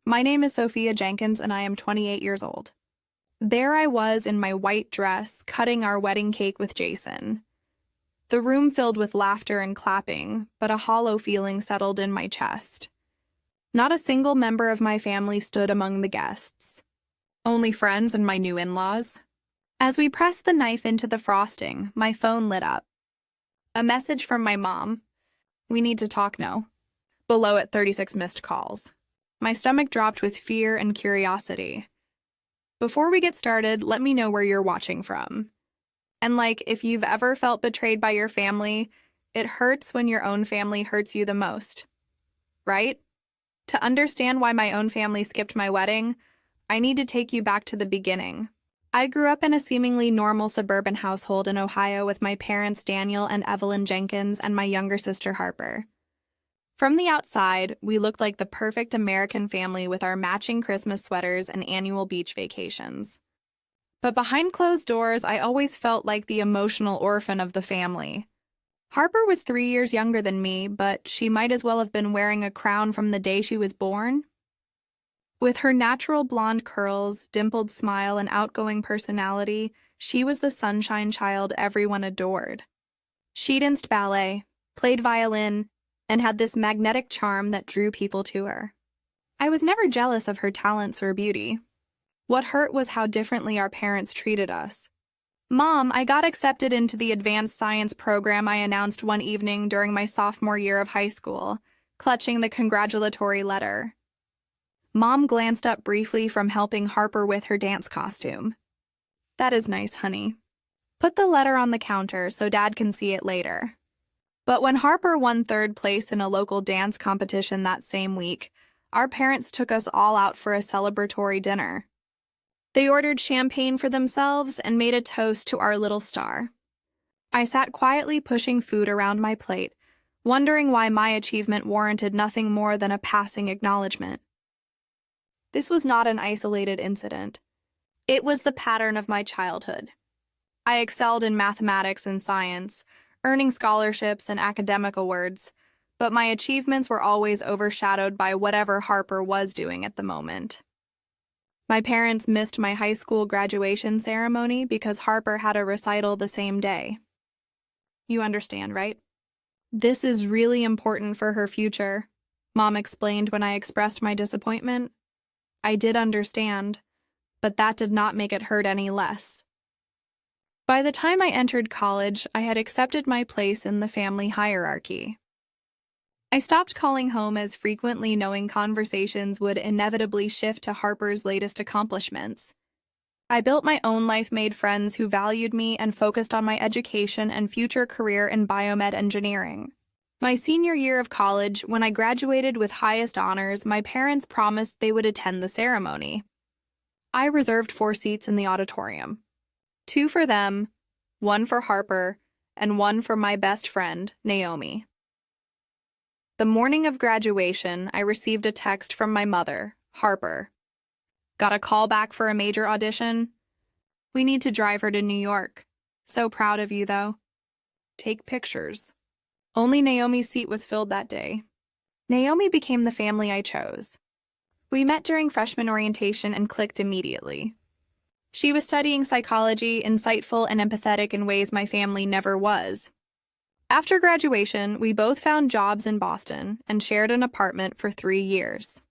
My name is Sophia Jenkins, and I am 28 years old. There I was in my white dress, cutting our wedding cake with Jason. The room filled with laughter and clapping, but a hollow feeling settled in my chest. Not a single member of my family stood among the guests. Only friends and my new in-laws. As we pressed the knife into the frosting, my phone lit up. A message from my mom. "We need to talk now." Below it, 36 missed calls. My stomach dropped with fear and curiosity. Before we get started, let me know where you're watching from. And if you've ever felt betrayed by your family, it hurts when your own family hurts you the most. Right? To understand why my own family skipped my wedding, I need to take you back to the beginning. I grew up in a seemingly normal suburban household in Ohio with my parents Daniel and Evelyn Jenkins and my younger sister Harper. From the outside, we looked like the perfect American family with our matching Christmas sweaters and annual beach vacations. But behind closed doors, I always felt like the emotional orphan of the family. Harper was 3 years younger than me, but she might as well have been wearing a crown from the day she was born. With her natural blonde curls, dimpled smile, and outgoing personality, she was the sunshine child everyone adored. She danced ballet, played violin, and had this magnetic charm that drew people to her. I was never jealous of her talents or beauty. What hurt was how differently our parents treated us. "Mom, I got accepted into the advanced science program," I announced one evening during my sophomore year of high school, clutching the congratulatory letter. Mom glanced up briefly from helping Harper with her dance costume. "That is nice, honey. Put the letter on the counter so Dad can see it later." But when Harper won third place in a local dance competition that same week, our parents took us all out for a celebratory dinner. They ordered champagne for themselves and made a toast to our little star. I sat quietly pushing food around my plate, wondering why my achievement warranted nothing more than a passing acknowledgement. This was not an isolated incident. It was the pattern of my childhood. I excelled in mathematics and science, earning scholarships and academic awards, but my achievements were always overshadowed by whatever Harper was doing at the moment. My parents missed my high school graduation ceremony because Harper had a recital the same day. You understand, right? "This is really important for her future," Mom explained when I expressed my disappointment. I did understand, but that did not make it hurt any less. By the time I entered college, I had accepted my place in the family hierarchy. I stopped calling home as frequently, knowing conversations would inevitably shift to Harper's latest accomplishments. I built my own life-made friends who valued me and focused on my education and future career in biomed engineering. My senior year of college, when I graduated with highest honors, my parents promised they would attend the ceremony. I reserved 4 seats in the auditorium. 2 for them, 1 for Harper, and 1 for my best friend, Naomi. The morning of graduation, I received a text from my mother, Harper. "Got a call back for a major audition? We need to drive her to New York. So proud of you, though. Take pictures." Only Naomi's seat was filled that day. Naomi became the family I chose. We met during freshman orientation and clicked immediately. She was studying psychology, insightful and empathetic in ways my family never was. After graduation, we both found jobs in Boston and shared an apartment for 3 years.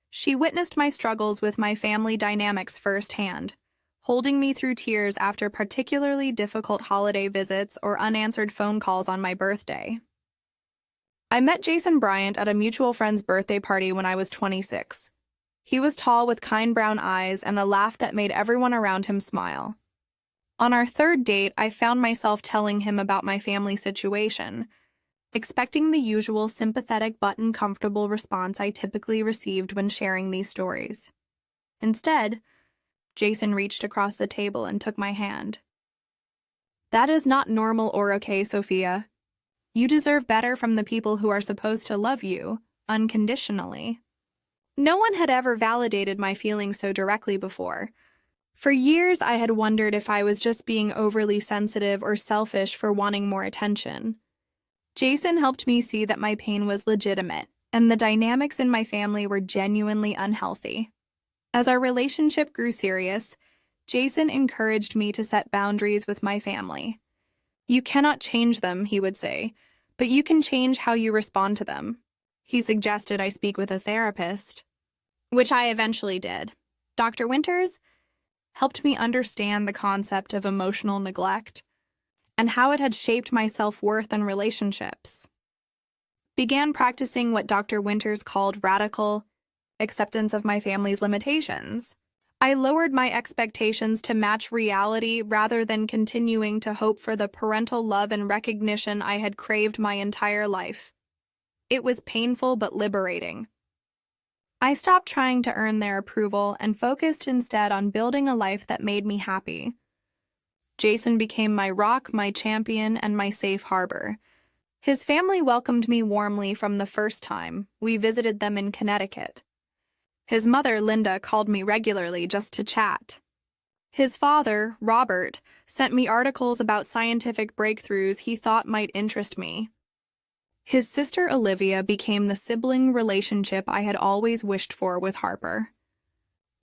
She witnessed my struggles with my family dynamics firsthand, holding me through tears after particularly difficult holiday visits or unanswered phone calls on my birthday. I met Jason Bryant at a mutual friend's birthday party when I was 26. He was tall with kind brown eyes and a laugh that made everyone around him smile. On our third date, I found myself telling him about my family situation, expecting the usual sympathetic but uncomfortable response I typically received when sharing these stories. Instead, Jason reached across the table and took my hand. "That is not normal or okay, Sophia. You deserve better from the people who are supposed to love you, unconditionally." No one had ever validated my feelings so directly before. For years, I had wondered if I was just being overly sensitive or selfish for wanting more attention. Jason helped me see that my pain was legitimate, and the dynamics in my family were genuinely unhealthy. As our relationship grew serious, Jason encouraged me to set boundaries with my family. "You cannot change them," he would say, "but you can change how you respond to them." He suggested I speak with a therapist, which I eventually did. Dr. Winters helped me understand the concept of emotional neglect and how it had shaped my self-worth and relationships. Began practicing what Dr. Winters called radical acceptance of my family's limitations. I lowered my expectations to match reality rather than continuing to hope for the parental love and recognition I had craved my entire life. It was painful but liberating. I stopped trying to earn their approval and focused instead on building a life that made me happy. Jason became my rock, my champion, and my safe harbor. His family welcomed me warmly from the first time we visited them in Connecticut. His mother, Linda, called me regularly just to chat. His father, Robert, sent me articles about scientific breakthroughs he thought might interest me. His sister, Olivia, became the sibling relationship I had always wished for with Harper.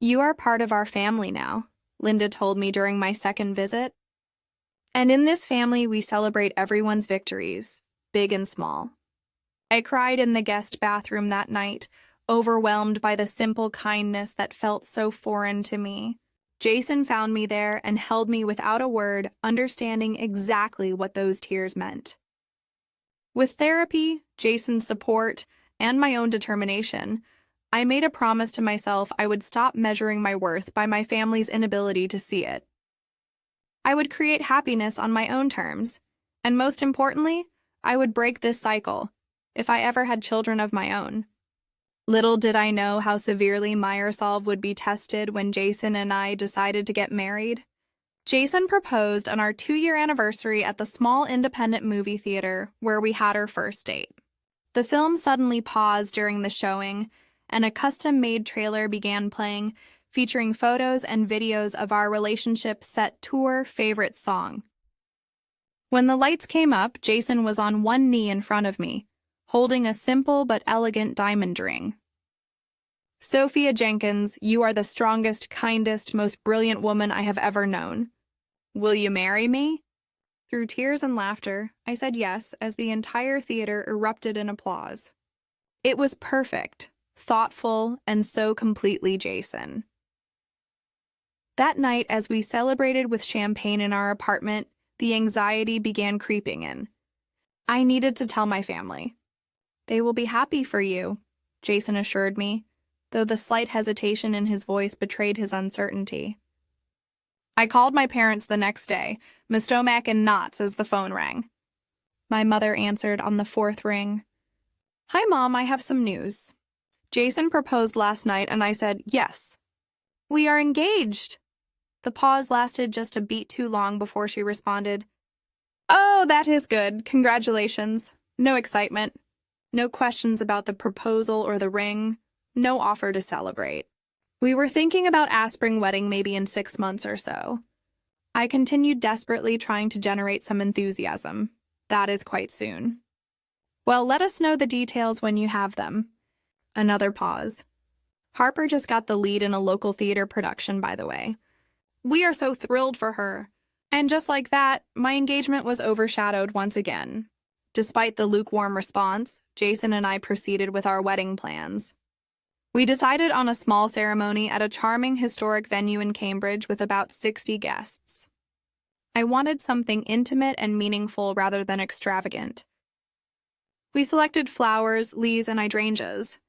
"You are part of our family now," Linda told me during my second visit. "And in this family, we celebrate everyone's victories, big and small." I cried in the guest bathroom that night, overwhelmed by the simple kindness that felt so foreign to me. Jason found me there and held me without a word, understanding exactly what those tears meant. With therapy, Jason's support, and my own determination, I made a promise to myself I would stop measuring my worth by my family's inability to see it. I would create happiness on my own terms, and most importantly, I would break this cycle if I ever had children of my own. Little did I know how severely my resolve would be tested when Jason and I decided to get married. Jason proposed on our 2-year anniversary at the small independent movie theater where we had our first date. The film suddenly paused during the showing, and a custom-made trailer began playing, featuring photos and videos of our relationship set tour favorite song. When the lights came up, Jason was on one knee in front of me, holding a simple but elegant diamond ring. "Sophia Jenkins, you are the strongest, kindest, most brilliant woman I have ever known. Will you marry me?" Through tears and laughter, I said yes as the entire theater erupted in applause. It was perfect, thoughtful, and so completely Jason. That night, as we celebrated with champagne in our apartment, the anxiety began creeping in. I needed to tell my family. "They will be happy for you," Jason assured me, though the slight hesitation in his voice betrayed his uncertainty. I called my parents the next day, my stomach in knots as the phone rang. My mother answered on the 4th ring. "Hi, Mom, I have some news. Jason proposed last night and I said yes. We are engaged." The pause lasted just a beat too long before she responded, "Oh, that is good. Congratulations." No excitement. No questions about the proposal or the ring. No offer to celebrate. We were thinking about a spring wedding maybe in 6 months or so. I continued desperately trying to generate some enthusiasm. That is quite soon. "Well, let us know the details when you have them." Another pause. "Harper just got the lead in a local theater production, by the way. We are so thrilled for her." And just like that, my engagement was overshadowed once again. Despite the lukewarm response, Jason and I proceeded with our wedding plans. We decided on a small ceremony at a charming historic venue in Cambridge with about 60 guests. I wanted something intimate and meaningful rather than extravagant. We selected flowers, leaves, and hydrangeas,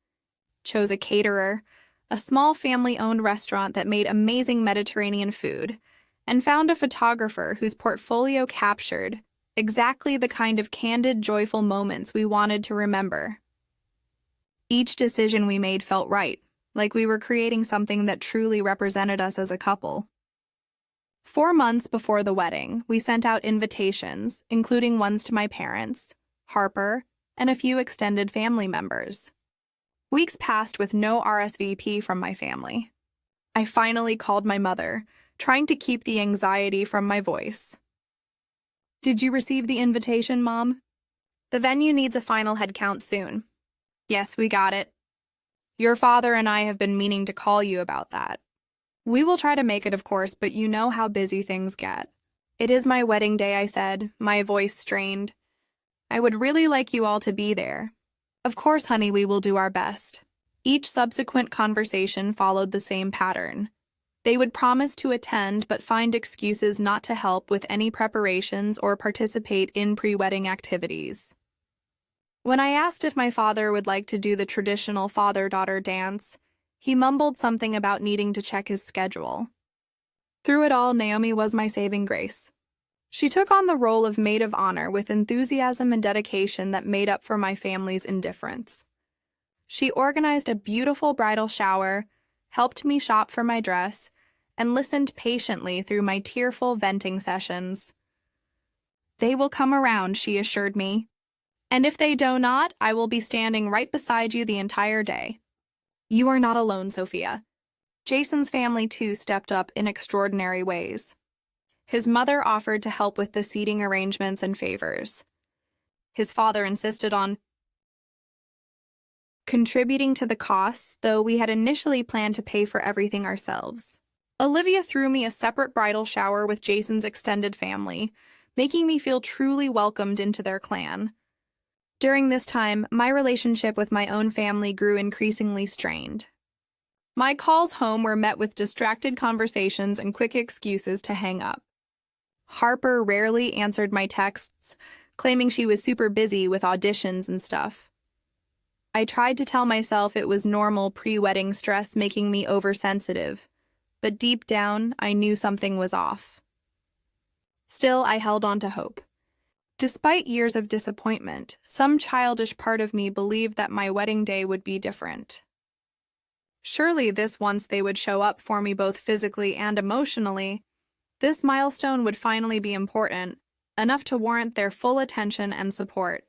chose a caterer, a small family-owned restaurant that made amazing Mediterranean food, and found a photographer whose portfolio captured exactly the kind of candid, joyful moments we wanted to remember. Each decision we made felt right, like we were creating something that truly represented us as a couple. 4 months before the wedding, we sent out invitations, including ones to my parents, Harper, and a few extended family members. Weeks passed with no RSVP from my family. I finally called my mother, trying to keep the anxiety from my voice. "Did you receive the invitation, Mom? The venue needs a final head count soon." Yes, we got it. Your father and I have been meaning to call you about that. We will try to make it, of course, but you know how busy things get. It is my wedding day, I said, my voice strained. I would really like you all to be there. Of course, honey, we will do our best. Each subsequent conversation followed the same pattern. They would promise to attend but find excuses not to help with any preparations or participate in pre-wedding activities. When I asked if my father would like to do the traditional father-daughter dance, he mumbled something about needing to check his schedule. Through it all, Naomi was my saving grace. She took on the role of maid of honor with enthusiasm and dedication that made up for my family's indifference. She organized a beautiful bridal shower, helped me shop for my dress, and listened patiently through my tearful venting sessions. They will come around, she assured me. And if they do not, I will be standing right beside you the entire day. You are not alone, Sophia. Jason's family, too, stepped up in extraordinary ways. His mother offered to help with the seating arrangements and favors. His father insisted on contributing to the costs, though we had initially planned to pay for everything ourselves. Olivia threw me a separate bridal shower with Jason's extended family, making me feel truly welcomed into their clan. During this time, my relationship with my own family grew increasingly strained. My calls home were met with distracted conversations and quick excuses to hang up. Harper rarely answered my texts, claiming she was super busy with auditions and stuff. I tried to tell myself it was normal pre-wedding stress making me oversensitive, but deep down, I knew something was off. Still, I held on to hope. Despite years of disappointment, some childish part of me believed that my wedding day would be different. Surely this once they would show up for me both physically and emotionally, this milestone would finally be important, enough to warrant their full attention and support.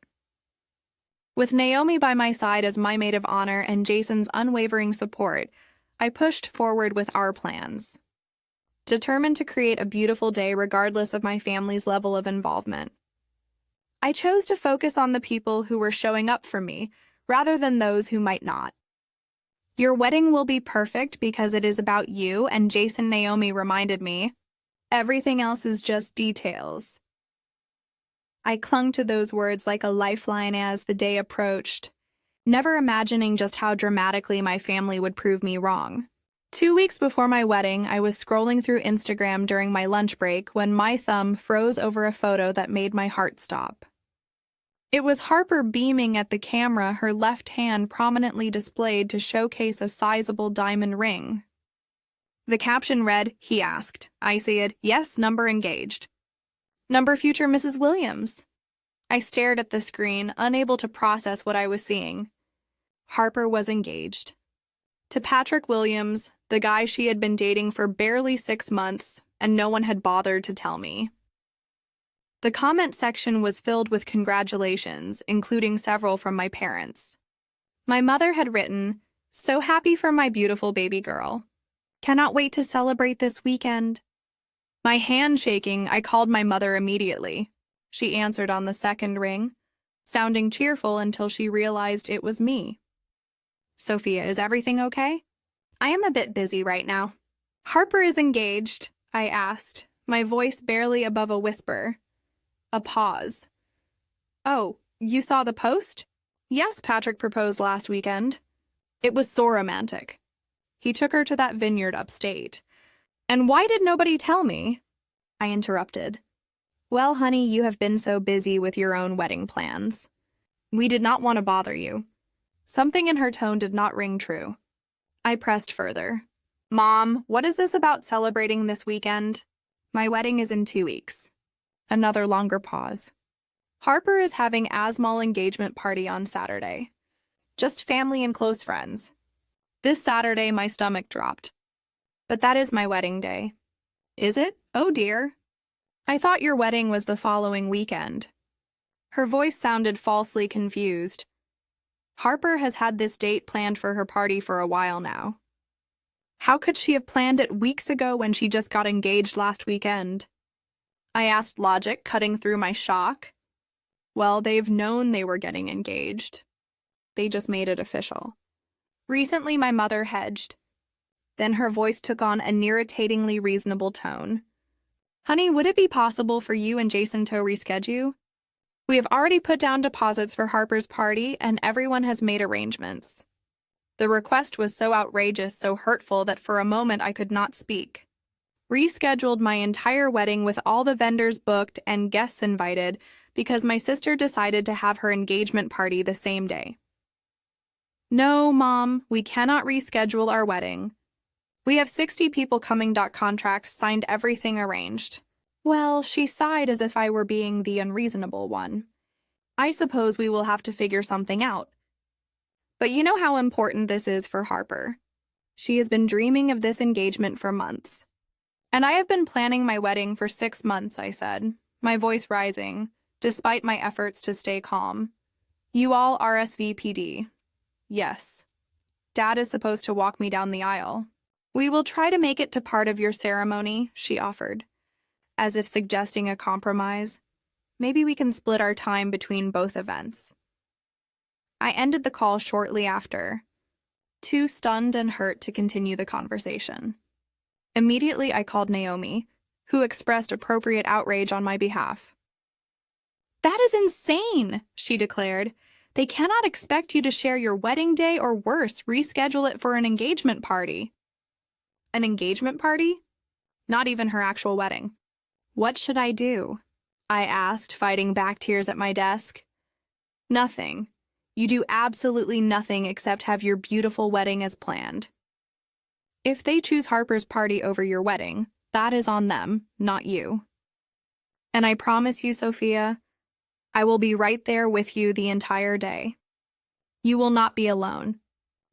With Naomi by my side as my maid of honor and Jason's unwavering support, I pushed forward with our plans. Determined to create a beautiful day regardless of my family's level of involvement. I chose to focus on the people who were showing up for me, rather than those who might not. Your wedding will be perfect because it is about you, and Jason Naomi reminded me. Everything else is just details. I clung to those words like a lifeline as the day approached, never imagining just how dramatically my family would prove me wrong. 2 weeks before my wedding, I was scrolling through Instagram during my lunch break when my thumb froze over a photo that made my heart stop. It was Harper beaming at the camera, her left hand prominently displayed to showcase a sizable diamond ring. The caption read, "He asked." I said, "Yes, number engaged." "Number future Mrs. Williams." I stared at the screen, unable to process what I was seeing. Harper was engaged. To Patrick Williams, the guy she had been dating for barely 6 months, and no one had bothered to tell me. The comment section was filled with congratulations, including several from my parents. My mother had written, "So happy for my beautiful baby girl. Cannot wait to celebrate this weekend." My hand shaking, I called my mother immediately. She answered on the second ring, sounding cheerful until she realized it was me. "Sophia, is everything okay?" "I am a bit busy right now." "Harper is engaged?" I asked, my voice barely above a whisper. A pause. "Oh, you saw the post?" "Yes, Patrick proposed last weekend." "It was so romantic. He took her to that vineyard upstate." "And why did nobody tell me?" I interrupted. "Well, honey, you have been so busy with your own wedding plans. We did not want to bother you." Something in her tone did not ring true. I pressed further. "Mom, what is this about celebrating this weekend?" "My wedding is in 2 weeks." Another longer pause. "Harper is having a small engagement party on Saturday. Just family and close friends." This Saturday, my stomach dropped. "But that is my wedding day." "Is it? Oh dear. I thought your wedding was the following weekend." Her voice sounded falsely confused. "Harper has had this date planned for her party for a while now." How could she have planned it weeks ago when she just got engaged last weekend? I asked, logic cutting through my shock. Well, they've known they were getting engaged. They just made it official. Recently, my mother hedged. Then her voice took on an irritatingly reasonable tone. Honey, would it be possible for you and Jason to reschedule? We have already put down deposits for Harper's party, and everyone has made arrangements. The request was so outrageous, so hurtful, that for a moment I could not speak. Rescheduled my entire wedding with all the vendors booked and guests invited because my sister decided to have her engagement party the same day. No, Mom, we cannot reschedule our wedding. We have 60 people coming. Contracts signed, everything arranged. Well, she sighed as if I were being the unreasonable one. I suppose we will have to figure something out. But you know how important this is for Harper. She has been dreaming of this engagement for months. And I have been planning my wedding for 6 months, I said, my voice rising, despite my efforts to stay calm. You all RSVP'd. Yes. Dad is supposed to walk me down the aisle. We will try to make it to part of your ceremony, she offered, as if suggesting a compromise. Maybe we can split our time between both events. I ended the call shortly after, too stunned and hurt to continue the conversation. Immediately, I called Naomi, who expressed appropriate outrage on my behalf. That is insane, she declared. They cannot expect you to share your wedding day, or worse, reschedule it for an engagement party. An engagement party? Not even her actual wedding. What should I do? I asked, fighting back tears at my desk. Nothing. You do absolutely nothing except have your beautiful wedding as planned. If they choose Harper's party over your wedding, that is on them, not you. And I promise you, Sophia, I will be right there with you the entire day. You will not be alone.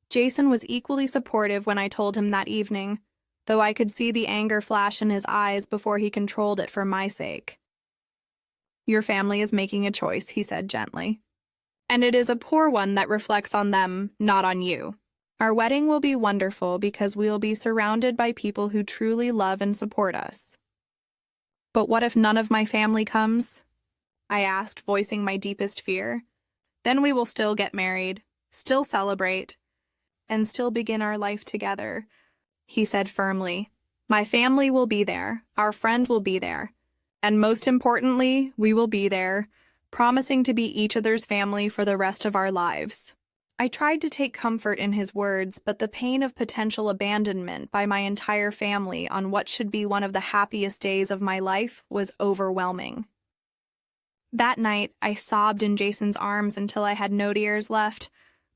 Jason was equally supportive when I told him that evening, though I could see the anger flash in his eyes before he controlled it for my sake. Your family is making a choice, he said gently. And it is a poor one that reflects on them, not on you. Our wedding will be wonderful because we will be surrounded by people who truly love and support us. But what if none of my family comes? I asked, voicing my deepest fear. Then we will still get married, still celebrate, and still begin our life together, he said firmly. My family will be there, our friends will be there, and most importantly, we will be there, promising to be each other's family for the rest of our lives. I tried to take comfort in his words, but the pain of potential abandonment by my entire family on what should be one of the happiest days of my life was overwhelming. That night, I sobbed in Jason's arms until I had no tears left,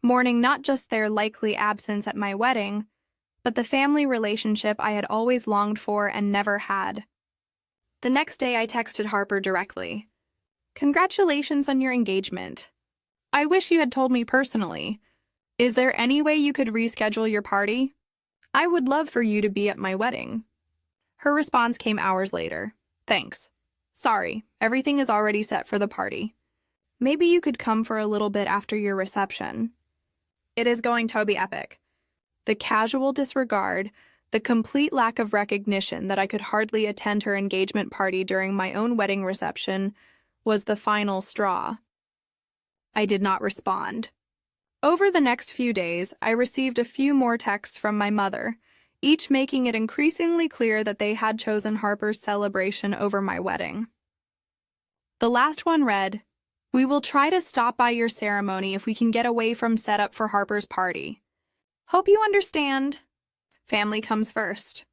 mourning not just their likely absence at my wedding, but the family relationship I had always longed for and never had. The next day, I texted Harper directly. Congratulations on your engagement. I wish you had told me personally. Is there any way you could reschedule your party? I would love for you to be at my wedding. Her response came hours later. Thanks. Sorry, everything is already set for the party. Maybe you could come for a little bit after your reception. It is going to be epic. The casual disregard, the complete lack of recognition that I could hardly attend her engagement party during my own wedding reception was the final straw. I did not respond. Over the next few days, I received a few more texts from my mother, each making it increasingly clear that they had chosen Harper's celebration over my wedding. The last one read, "We will try to stop by your ceremony if we can get away from setup for Harper's party. Hope you understand. Family comes first.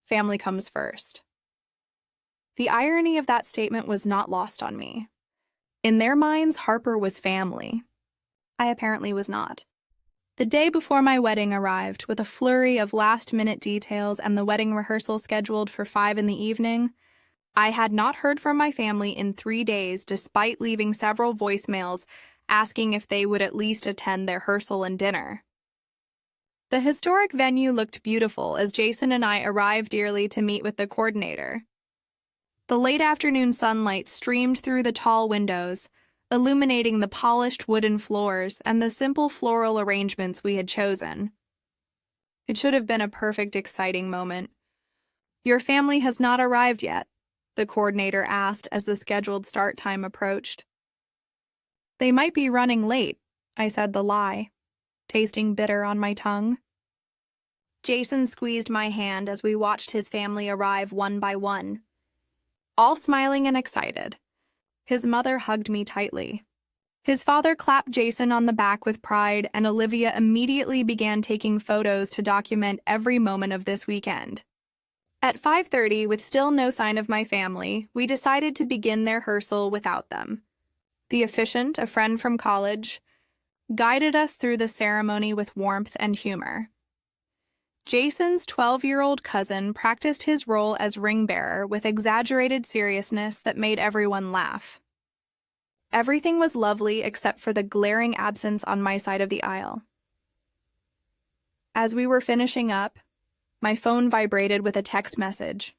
Family comes first." The irony of that statement was not lost on me. In their minds, Harper was family. I apparently was not. The day before my wedding arrived, with a flurry of last-minute details and the wedding rehearsal scheduled for 5 in the evening, I had not heard from my family in 3 days, despite leaving several voicemails asking if they would at least attend their rehearsal and dinner. The historic venue looked beautiful as Jason and I arrived early to meet with the coordinator. The late afternoon sunlight streamed through the tall windows, illuminating the polished wooden floors and the simple floral arrangements we had chosen. It should have been a perfect, exciting moment. "Your family has not arrived yet?" the coordinator asked as the scheduled start time approached. "They might be running late," I said the lie, tasting bitter on my tongue. Jason squeezed my hand as we watched his family arrive one by one, all smiling and excited. His mother hugged me tightly. His father clapped Jason on the back with pride, and Olivia immediately began taking photos to document every moment of this weekend. At 5:30, with still no sign of my family, we decided to begin their rehearsal without them. The officiant, a friend from college, guided us through the ceremony with warmth and humor. Jason's 12-year-old cousin practiced his role as ring bearer with exaggerated seriousness that made everyone laugh. Everything was lovely except for the glaring absence on my side of the aisle. As we were finishing up, my phone vibrated with a text message.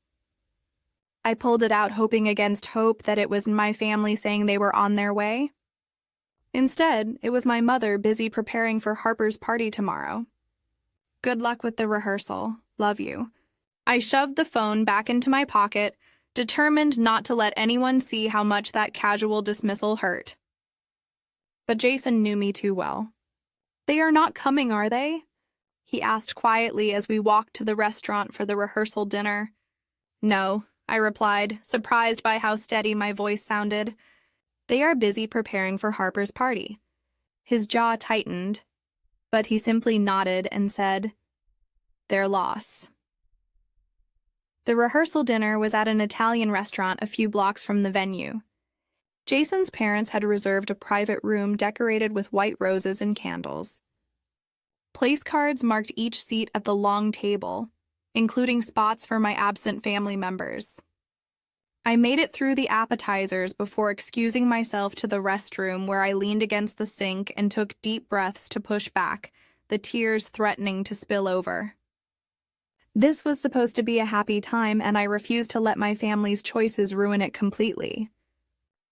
I pulled it out, hoping against hope that it was my family saying they were on their way. Instead, it was my mother busy preparing for Harper's party tomorrow. Good luck with the rehearsal. Love you. I shoved the phone back into my pocket, determined not to let anyone see how much that casual dismissal hurt. But Jason knew me too well. They are not coming, are they? He asked quietly as we walked to the restaurant for the rehearsal dinner. No, I replied, surprised by how steady my voice sounded. They are busy preparing for Harper's party. His jaw tightened, but he simply nodded and said, their loss. The rehearsal dinner was at an Italian restaurant a few blocks from the venue. Jason's parents had reserved a private room decorated with white roses and candles. Place cards marked each seat at the long table, including spots for my absent family members. I made it through the appetizers before excusing myself to the restroom, where I leaned against the sink and took deep breaths to push back, the tears threatening to spill over. This was supposed to be a happy time, and I refused to let my family's choices ruin it completely.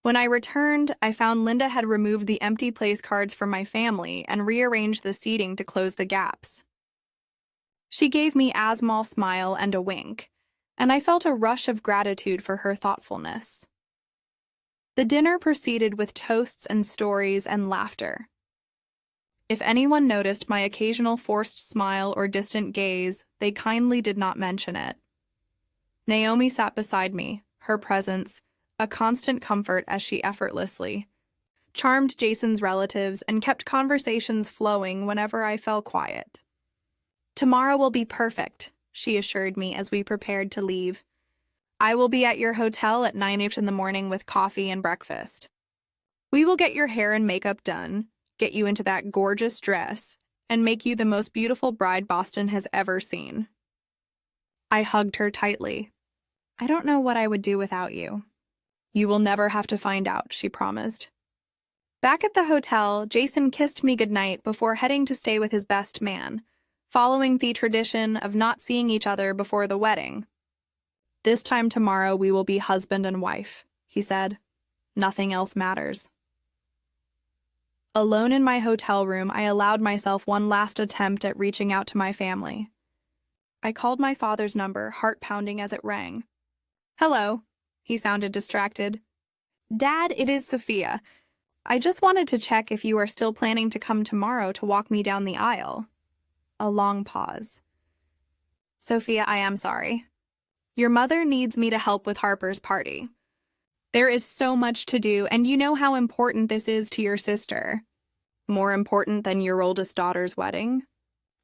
When I returned, I found Linda had removed the empty place cards for my family and rearranged the seating to close the gaps. She gave me a small smile and a wink, and I felt a rush of gratitude for her thoughtfulness. The dinner proceeded with toasts and stories and laughter. If anyone noticed my occasional forced smile or distant gaze, they kindly did not mention it. Naomi sat beside me, her presence a constant comfort as she effortlessly charmed Jason's relatives and kept conversations flowing whenever I fell quiet. Tomorrow will be perfect, she assured me as we prepared to leave. I will be at your hotel at 9 in the morning with coffee and breakfast. We will get your hair and makeup done, get you into that gorgeous dress, and make you the most beautiful bride Boston has ever seen. I hugged her tightly. I don't know what I would do without you. You will never have to find out, she promised. Back at the hotel, Jason kissed me goodnight before heading to stay with his best man, following the tradition of not seeing each other before the wedding. This time tomorrow we will be husband and wife, he said. Nothing else matters. Alone in my hotel room, I allowed myself one last attempt at reaching out to my family. I called my father's number, heart pounding as it rang. Hello. He sounded distracted. Dad, it is Sophia. I just wanted to check if you are still planning to come tomorrow to walk me down the aisle. A long pause. Sophia, I am sorry. Your mother needs me to help with Harper's party. There is so much to do, and you know how important this is to your sister. More important than your oldest daughter's wedding?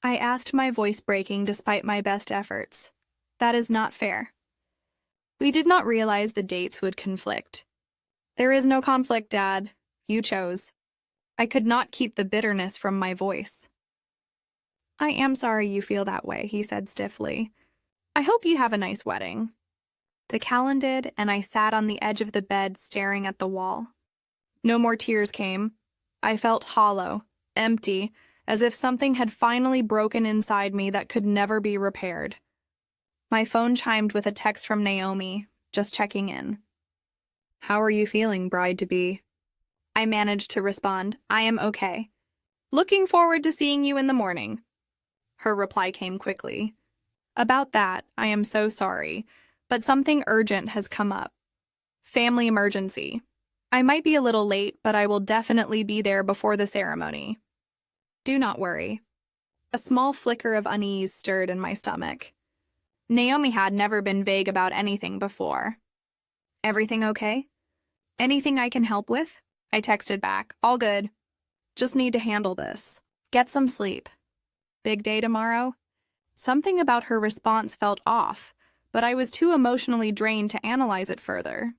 I asked, my voice breaking despite my best efforts. That is not fair. We did not realize the dates would conflict. There is no conflict, Dad. You chose. I could not keep the bitterness from my voice. I am sorry you feel that way, he said stiffly. I hope you have a nice wedding. The calendar did, and I sat on the edge of the bed staring at the wall. No more tears came. I felt hollow, empty, as if something had finally broken inside me that could never be repaired. My phone chimed with a text from Naomi, just checking in. How are you feeling, bride-to-be? I managed to respond, I am okay. Looking forward to seeing you in the morning. Her reply came quickly. About that, I am so sorry, but something urgent has come up. Family emergency. I might be a little late, but I will definitely be there before the ceremony. Do not worry. A small flicker of unease stirred in my stomach. Naomi had never been vague about anything before. Everything okay? Anything I can help with? I texted back. All good. Just need to handle this. Get some sleep. Big day tomorrow? Something about her response felt off, but I was too emotionally drained to analyze it further.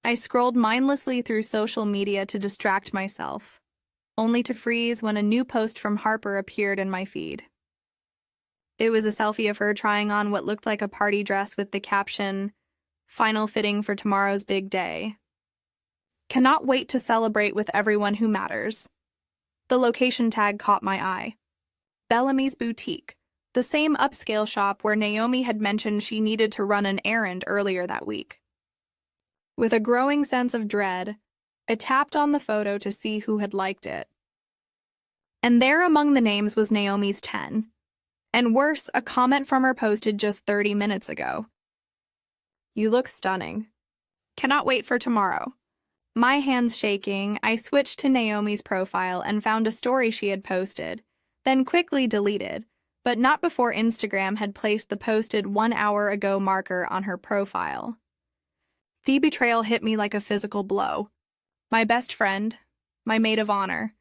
I scrolled mindlessly through social media to distract myself, only to freeze when a new post from Harper appeared in my feed. It was a selfie of her trying on what looked like a party dress with the caption, "Final fitting for tomorrow's big day. Cannot wait to celebrate with everyone who matters." The location tag caught my eye. Bellamy's Boutique, the same upscale shop where Naomi had mentioned she needed to run an errand earlier that week. With a growing sense of dread, I tapped on the photo to see who had liked it. And there among the names was Naomi's 10. And worse, a comment from her posted just 30 minutes ago. "You look stunning. Cannot wait for tomorrow." My hands shaking, I switched to Naomi's profile and found a story she had posted, then quickly deleted, but not before Instagram had placed the posted 1 hour ago marker on her profile. The betrayal hit me like a physical blow. My best friend, my maid of honor,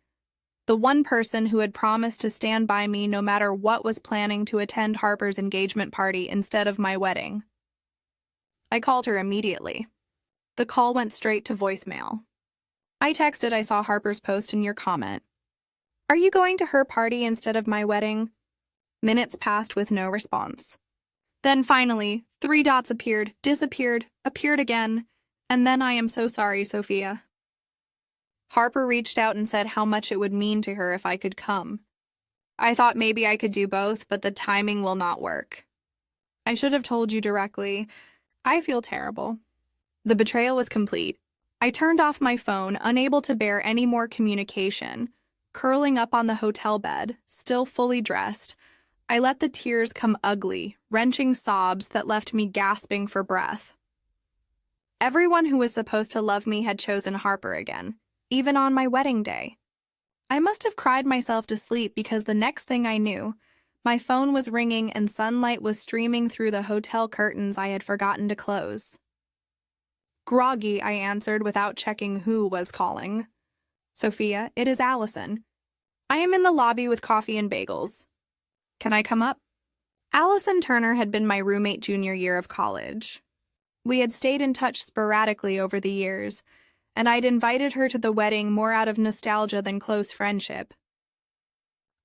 the one person who had promised to stand by me no matter what was planning to attend Harper's engagement party instead of my wedding. I called her immediately. The call went straight to voicemail. I texted I saw Harper's post and your comment. "Are you going to her party instead of my wedding?" Minutes passed with no response. Then finally, 3 dots appeared, disappeared, appeared again, and then "I am so sorry, Sophia." Harper reached out and said how much it would mean to her if I could come. I thought maybe I could do both, but the timing will not work. I should have told you directly. I feel terrible. The betrayal was complete. I turned off my phone, unable to bear any more communication. Curling up on the hotel bed, still fully dressed, I let the tears come ugly, wrenching sobs that left me gasping for breath. Everyone who was supposed to love me had chosen Harper again, even on my wedding day. I must have cried myself to sleep because the next thing I knew, my phone was ringing and sunlight was streaming through the hotel curtains I had forgotten to close. Groggy, I answered without checking who was calling. "Sophia, it is Allison. I am in the lobby with coffee and bagels. Can I come up?" Allison Turner had been my roommate junior year of college. We had stayed in touch sporadically over the years, and I'd invited her to the wedding more out of nostalgia than close friendship.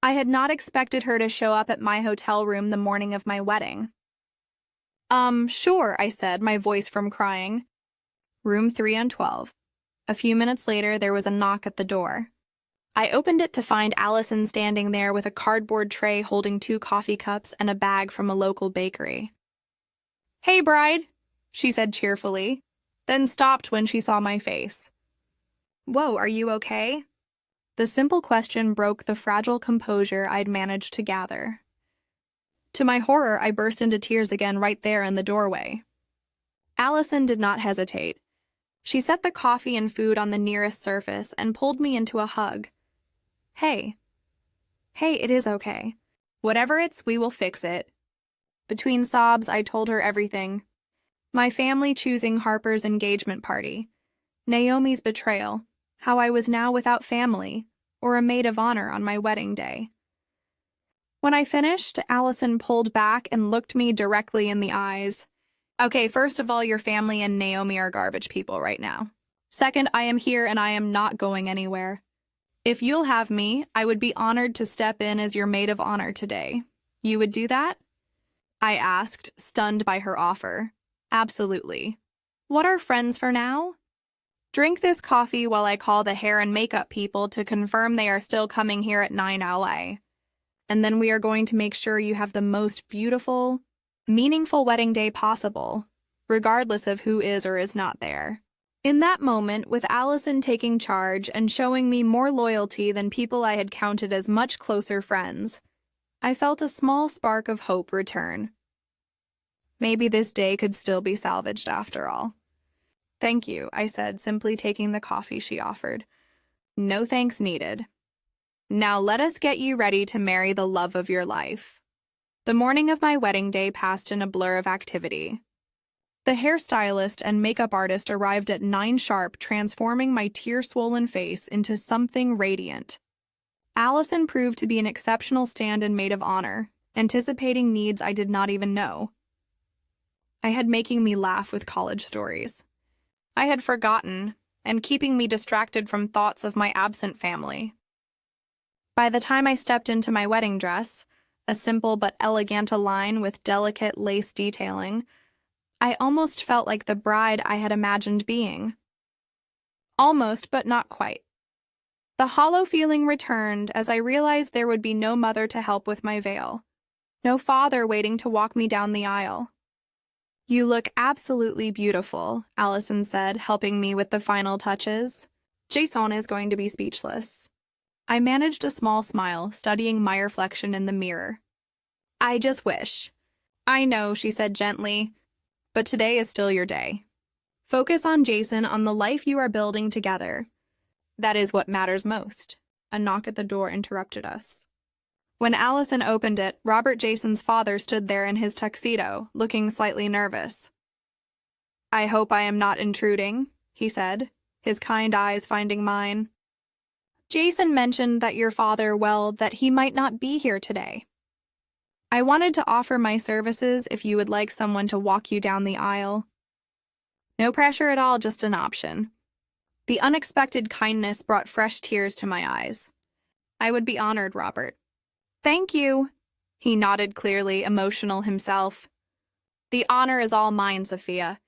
I had not expected her to show up at my hotel room the morning of my wedding. Sure, I said, my voice from crying. Room 312. A few minutes later, there was a knock at the door. I opened it to find Allison standing there with a cardboard tray holding 2 coffee cups and a bag from a local bakery. "Hey, bride," she said cheerfully, then stopped when she saw my face. "Whoa, are you okay?" The simple question broke the fragile composure I'd managed to gather. To my horror, I burst into tears again right there in the doorway. Allison did not hesitate. She set the coffee and food on the nearest surface and pulled me into a hug. Hey, it is okay. Whatever it's, we will fix it." Between sobs, I told her everything. My family choosing Harper's engagement party, Naomi's betrayal, how I was now without family, or a maid of honor on my wedding day. When I finished, Allison pulled back and looked me directly in the eyes. "Okay, first of all, your family and Naomi are garbage people right now. Second, I am here and I am not going anywhere. If you'll have me, I would be honored to step in as your maid of honor today. You would do that?" I asked, stunned by her offer. "Absolutely. What are friends for now? Drink this coffee while I call the hair and makeup people to confirm they are still coming here at 9 LA. And then we are going to make sure you have the most beautiful, meaningful wedding day possible, regardless of who is or is not there." In that moment, with Allison taking charge and showing me more loyalty than people I had counted as much closer friends, I felt a small spark of hope return. Maybe this day could still be salvaged after all. Thank you, I said, simply taking the coffee she offered. No thanks needed. Now let us get you ready to marry the love of your life. The morning of my wedding day passed in a blur of activity. The hairstylist and makeup artist arrived at 9 sharp, transforming my tear-swollen face into something radiant. Allison proved to be an exceptional stand-in maid of honor, anticipating needs I did not even know. I had making me laugh with college stories. I had forgotten, and keeping me distracted from thoughts of my absent family. By the time I stepped into my wedding dress, a simple but elegant line with delicate lace detailing, I almost felt like the bride I had imagined being. Almost, but not quite. The hollow feeling returned as I realized there would be no mother to help with my veil, no father waiting to walk me down the aisle. You look absolutely beautiful, Allison said, helping me with the final touches. Jason is going to be speechless. I managed a small smile, studying my reflection in the mirror. I just wish. I know, she said gently, but today is still your day. Focus on Jason, on the life you are building together. That is what matters most. A knock at the door interrupted us. When Allison opened it, Robert Jason's father stood there in his tuxedo, looking slightly nervous. I hope I am not intruding, he said, his kind eyes finding mine. Jason mentioned that your father, that he might not be here today. I wanted to offer my services if you would like someone to walk you down the aisle. No pressure at all, just an option. The unexpected kindness brought fresh tears to my eyes. I would be honored, Robert. Thank you. He nodded clearly, emotional himself. The honor is all mine, Sophia.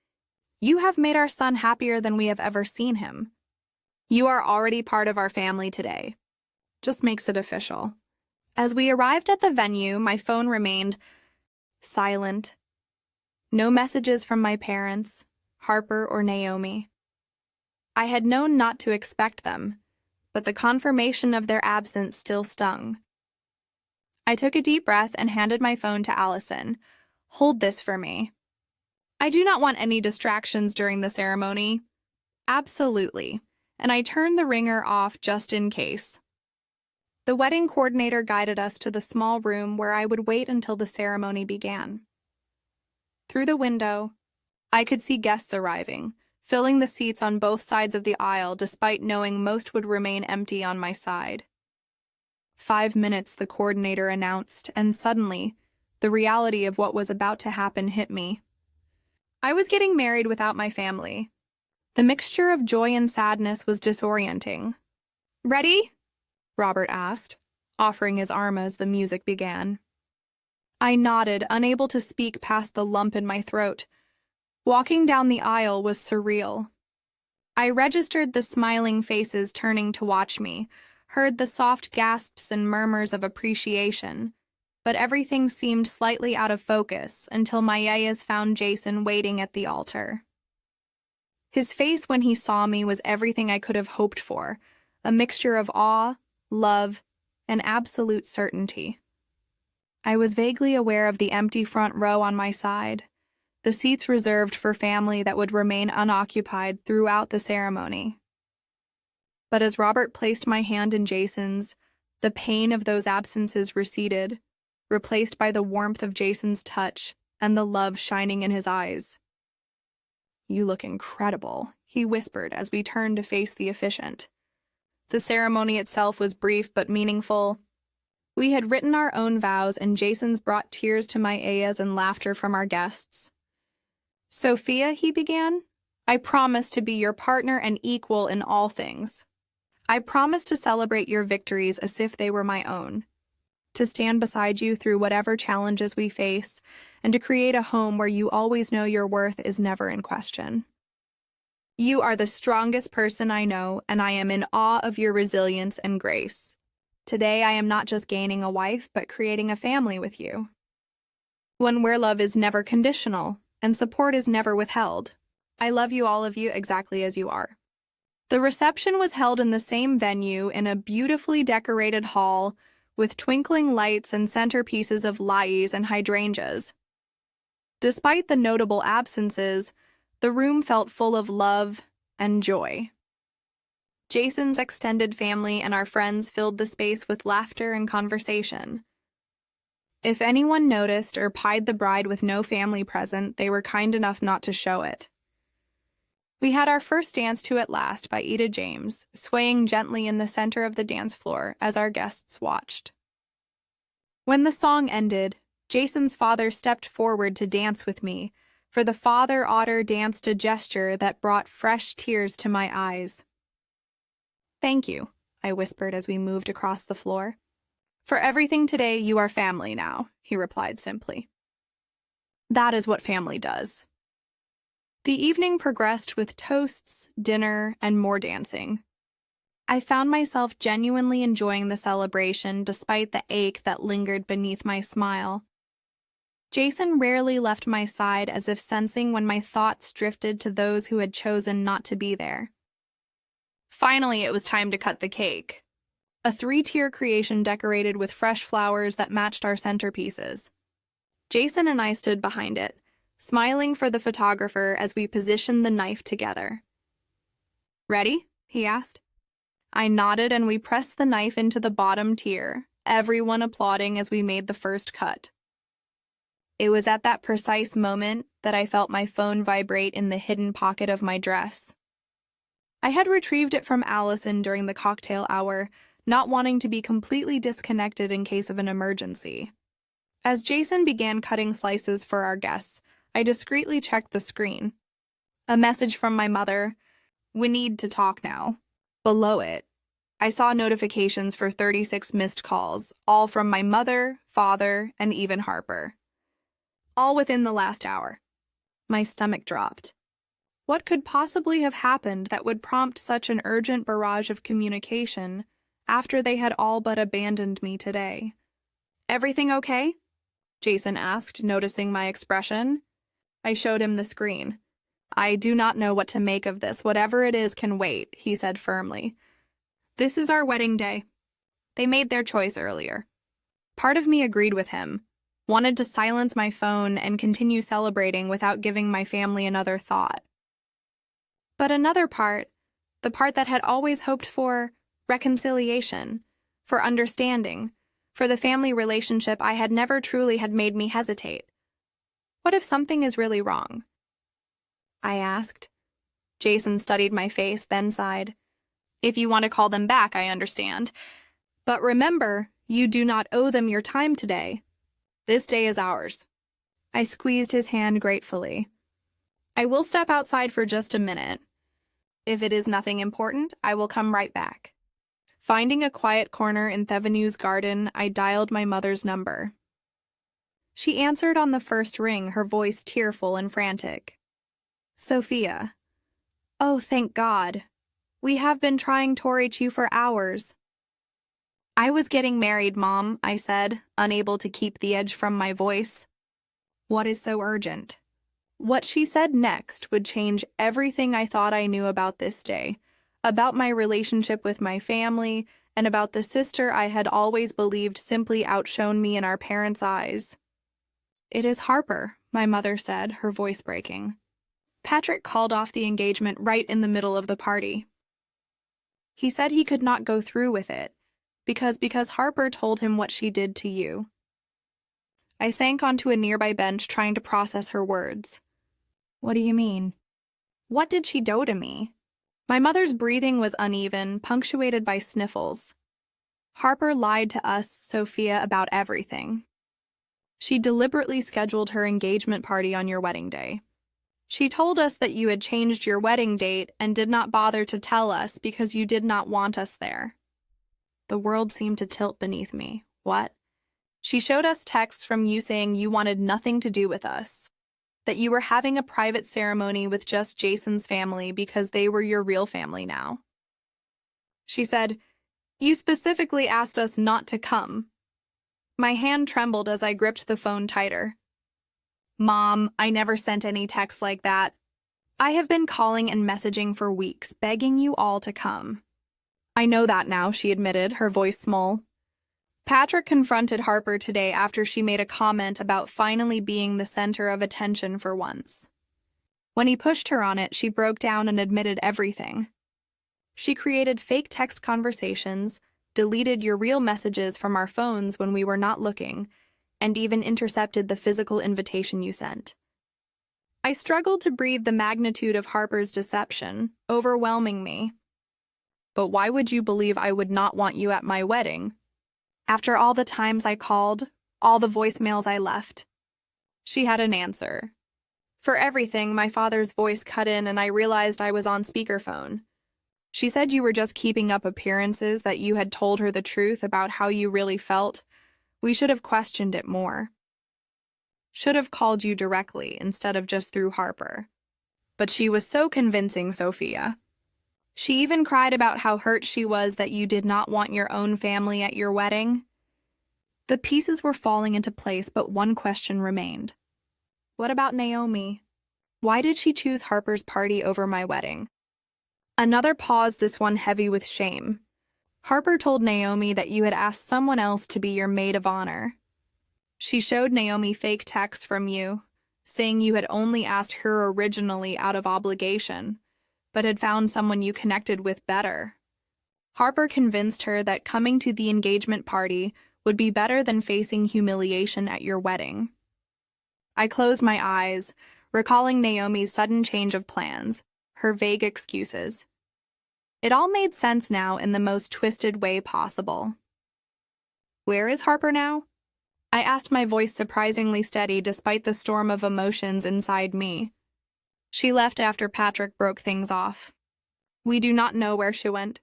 You have made our son happier than we have ever seen him. You are already part of our family today. Just makes it official. As we arrived at the venue, my phone remained silent. No messages from my parents, Harper or Naomi. I had known not to expect them, but the confirmation of their absence still stung. I took a deep breath and handed my phone to Allison. Hold this for me. I do not want any distractions during the ceremony. Absolutely. And I turned the ringer off just in case. The wedding coordinator guided us to the small room where I would wait until the ceremony began. Through the window, I could see guests arriving, filling the seats on both sides of the aisle despite knowing most would remain empty on my side. 5 minutes, the coordinator announced, and suddenly, the reality of what was about to happen hit me. I was getting married without my family. The mixture of joy and sadness was disorienting. Ready? Robert asked, offering his arm as the music began. I nodded, unable to speak past the lump in my throat. Walking down the aisle was surreal. I registered the smiling faces turning to watch me, heard the soft gasps and murmurs of appreciation, but everything seemed slightly out of focus until my yayas found Jason waiting at the altar. His face when he saw me was everything I could have hoped for, a mixture of awe, love, and absolute certainty. I was vaguely aware of the empty front row on my side, the seats reserved for family that would remain unoccupied throughout the ceremony. But as Robert placed my hand in Jason's, the pain of those absences receded, replaced by the warmth of Jason's touch and the love shining in his eyes. You look incredible, he whispered as we turned to face the officiant. The ceremony itself was brief but meaningful. We had written our own vows, and Jason's brought tears to my ayahs and laughter from our guests. Sophia, he began, I promise to be your partner and equal in all things. I promise to celebrate your victories as if they were my own, to stand beside you through whatever challenges we face, and to create a home where you always know your worth is never in question. You are the strongest person I know, and I am in awe of your resilience and grace. Today, I am not just gaining a wife, but creating a family with you. One where love is never conditional, and support is never withheld. I love you, all of you, exactly as you are. The reception was held in the same venue in a beautifully decorated hall with twinkling lights and centerpieces of lilies and hydrangeas. Despite the notable absences, The room felt full of love and joy. Jason's extended family and our friends filled the space with laughter and conversation. If anyone noticed or pied the bride with no family present, they were kind enough not to show it. We had our first dance to At Last by Etta James, swaying gently in the center of the dance floor as our guests watched. When the song ended, Jason's father stepped forward to dance with me, for the father otter danced a gesture that brought fresh tears to my eyes. "Thank you," I whispered as we moved across the floor. "For everything today, you are family now," he replied simply. That is what family does. The evening progressed with toasts, dinner, and more dancing. I found myself genuinely enjoying the celebration despite the ache that lingered beneath my smile. Jason rarely left my side, as if sensing when my thoughts drifted to those who had chosen not to be there. Finally, it was time to cut the cake. A 3-tier creation decorated with fresh flowers that matched our centerpieces. Jason and I stood behind it, smiling for the photographer as we positioned the knife together. "Ready?" he asked. I nodded and we pressed the knife into the bottom tier, everyone applauding as we made the first cut. It was at that precise moment that I felt my phone vibrate in the hidden pocket of my dress. I had retrieved it from Allison during the cocktail hour, not wanting to be completely disconnected in case of an emergency. As Jason began cutting slices for our guests, I discreetly checked the screen. A message from my mother, "We need to talk now." Below it, I saw notifications for 36 missed calls, all from my mother, father, and even Harper. All within the last hour. My stomach dropped. What could possibly have happened that would prompt such an urgent barrage of communication after they had all but abandoned me today? "Everything okay?" Jason asked, noticing my expression. I showed him the screen. "I do not know what to make of this. Whatever it is can wait," he said firmly. "This is our wedding day. They made their choice earlier." Part of me agreed with him, wanted to silence my phone and continue celebrating without giving my family another thought. But another part, the part that had always hoped for reconciliation, for understanding, for the family relationship I had never truly had made me hesitate. What if something is really wrong? I asked. Jason studied my face, then sighed. "If you want to call them back, I understand. But remember, you do not owe them your time today. This day is ours." I squeezed his hand gratefully. "I will step outside for just a minute. If it is nothing important, I will come right back." Finding a quiet corner in Thevenue's garden, I dialed my mother's number. She answered on the first ring, her voice tearful and frantic. "Sophia." "Oh, thank God. We have been trying to reach you for hours." "I was getting married, Mom," I said, unable to keep the edge from my voice. "What is so urgent?" What she said next would change everything I thought I knew about this day, about my relationship with my family, and about the sister I had always believed simply outshone me in our parents' eyes. "It is Harper," my mother said, her voice breaking. "Patrick called off the engagement right in the middle of the party. He said he could not go through with it, because Harper told him what she did to you." I sank onto a nearby bench trying to process her words. "What do you mean? What did she do to me?" My mother's breathing was uneven, punctuated by sniffles. "Harper lied to us, Sophia, about everything. She deliberately scheduled her engagement party on your wedding day. She told us that you had changed your wedding date and did not bother to tell us because you did not want us there." The world seemed to tilt beneath me. What? She showed us texts from you saying you wanted nothing to do with us, that you were having a private ceremony with just Jason's family because they were your real family now. She said, "You specifically asked us not to come." My hand trembled as I gripped the phone tighter. "Mom, I never sent any texts like that. I have been calling and messaging for weeks, begging you all to come." "I know that now," she admitted, her voice small. "Patrick confronted Harper today after she made a comment about finally being the center of attention for once. When he pushed her on it, she broke down and admitted everything. She created fake text conversations, deleted your real messages from our phones when we were not looking, and even intercepted the physical invitation you sent. I struggled to breathe the magnitude of Harper's deception, overwhelming me. But why would you believe I would not want you at my wedding? After all the times I called, all the voicemails I left. She had an answer. For everything, my father's voice cut in and I realized I was on speakerphone. She said you were just keeping up appearances, that you had told her the truth about how you really felt. We should have questioned it more. Should have called you directly instead of just through Harper. But she was so convincing, Sophia. She even cried about how hurt she was that you did not want your own family at your wedding. The pieces were falling into place, but one question remained. What about Naomi? Why did she choose Harper's party over my wedding? Another pause, this one heavy with shame. Harper told Naomi that you had asked someone else to be your maid of honor. She showed Naomi fake texts from you, saying you had only asked her originally out of obligation, but had found someone you connected with better. Harper convinced her that coming to the engagement party would be better than facing humiliation at your wedding. I closed my eyes, recalling Naomi's sudden change of plans, her vague excuses. It all made sense now in the most twisted way possible. Where is Harper now? I asked, my voice surprisingly steady despite the storm of emotions inside me. She left after Patrick broke things off. We do not know where she went.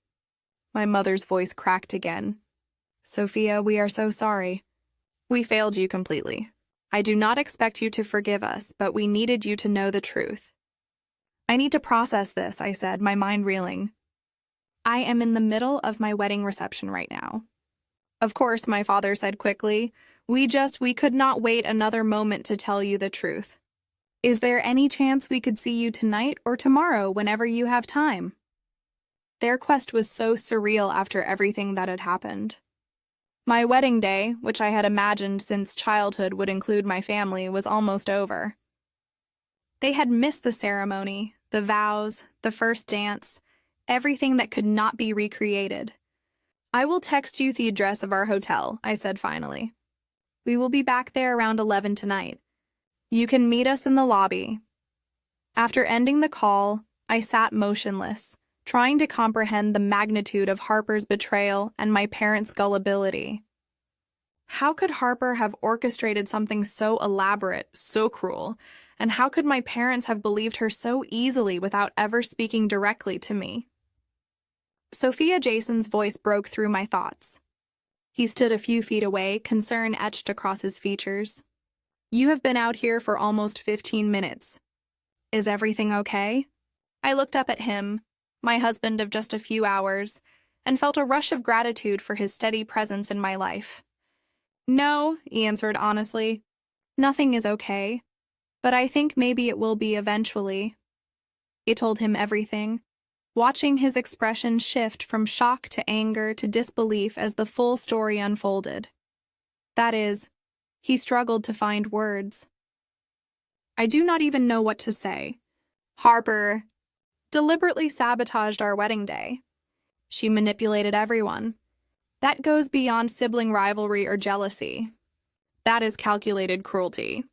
My mother's voice cracked again. Sophia, we are so sorry. We failed you completely. I do not expect you to forgive us, but we needed you to know the truth. I need to process this, I said, my mind reeling. I am in the middle of my wedding reception right now. Of course, my father said quickly. We could not wait another moment to tell you the truth. Is there any chance we could see you tonight or tomorrow whenever you have time? Their quest was so surreal after everything that had happened. My wedding day, which I had imagined since childhood would include my family, was almost over. They had missed the ceremony, the vows, the first dance, everything that could not be recreated. I will text you the address of our hotel, I said finally. We will be back there around 11 tonight. You can meet us in the lobby. After ending the call, I sat motionless, trying to comprehend the magnitude of Harper's betrayal and my parents' gullibility. How could Harper have orchestrated something so elaborate, so cruel, and how could my parents have believed her so easily without ever speaking directly to me? Sophia Jason's voice broke through my thoughts. He stood a few feet away, concern etched across his features. You have been out here for almost 15 minutes. Is everything okay? I looked up at him, my husband of just a few hours, and felt a rush of gratitude for his steady presence in my life. No, he answered honestly. Nothing is okay, but I think maybe it will be eventually. I told him everything, watching his expression shift from shock to anger to disbelief as the full story unfolded. That is, he struggled to find words. I do not even know what to say. Harper deliberately sabotaged our wedding day. She manipulated everyone. That goes beyond sibling rivalry or jealousy. That is calculated cruelty.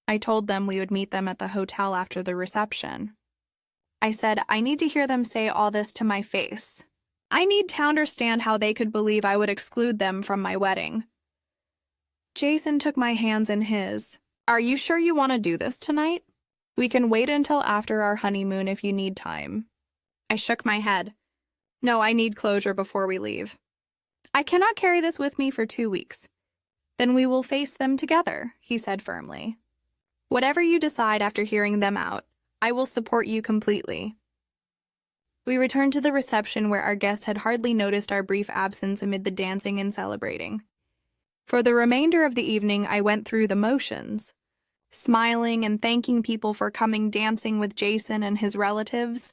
I told them we would meet them at the hotel after the reception. I said, I need to hear them say all this to my face. I need to understand how they could believe I would exclude them from my wedding. Jason took my hands in his. Are you sure you want to do this tonight? We can wait until after our honeymoon if you need time. I shook my head. No, I need closure before we leave. I cannot carry this with me for 2 weeks. Then we will face them together, he said firmly. Whatever you decide after hearing them out, I will support you completely. We returned to the reception where our guests had hardly noticed our brief absence amid the dancing and celebrating. For the remainder of the evening, I went through the motions, smiling and thanking people for coming dancing with Jason and his relatives,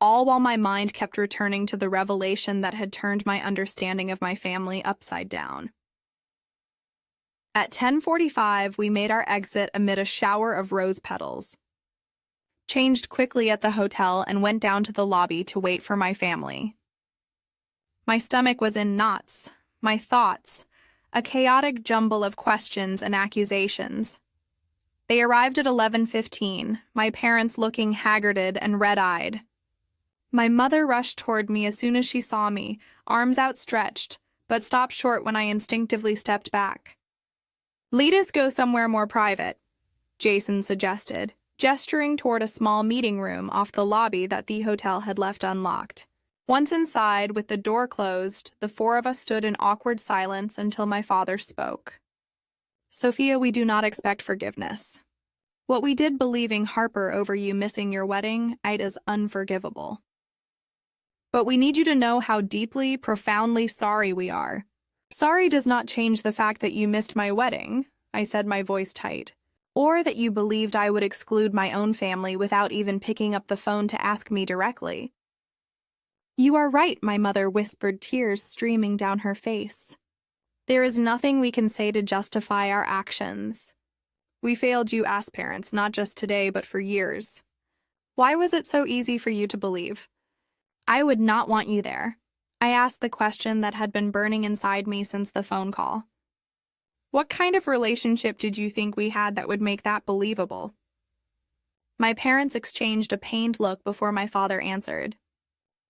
all while my mind kept returning to the revelation that had turned my understanding of my family upside down. At 10:45, we made our exit amid a shower of rose petals. changed quickly at the hotel, and went down to the lobby to wait for my family. My stomach was in knots, my thoughts, a chaotic jumble of questions and accusations. They arrived at 11:15, my parents looking haggarded and red-eyed. My mother rushed toward me as soon as she saw me, arms outstretched, but stopped short when I instinctively stepped back. "Lead us go somewhere more private," Jason suggested, gesturing toward a small meeting room off the lobby that the hotel had left unlocked. Once inside, with the door closed, the four of us stood in awkward silence until my father spoke. "Sophia, we do not expect forgiveness. What we did believing Harper over you missing your wedding, it is unforgivable. But we need you to know how deeply, profoundly sorry we are. Sorry does not change the fact that you missed my wedding," I said, my voice tight, "or that you believed I would exclude my own family without even picking up the phone to ask me directly." "You are right," my mother whispered, tears streaming down her face. "There is nothing we can say to justify our actions. We failed you as parents, not just today, but for years. Why was it so easy for you to believe? I would not want you there." I asked the question that had been burning inside me since the phone call. "What kind of relationship did you think we had that would make that believable?" My parents exchanged a pained look before my father answered.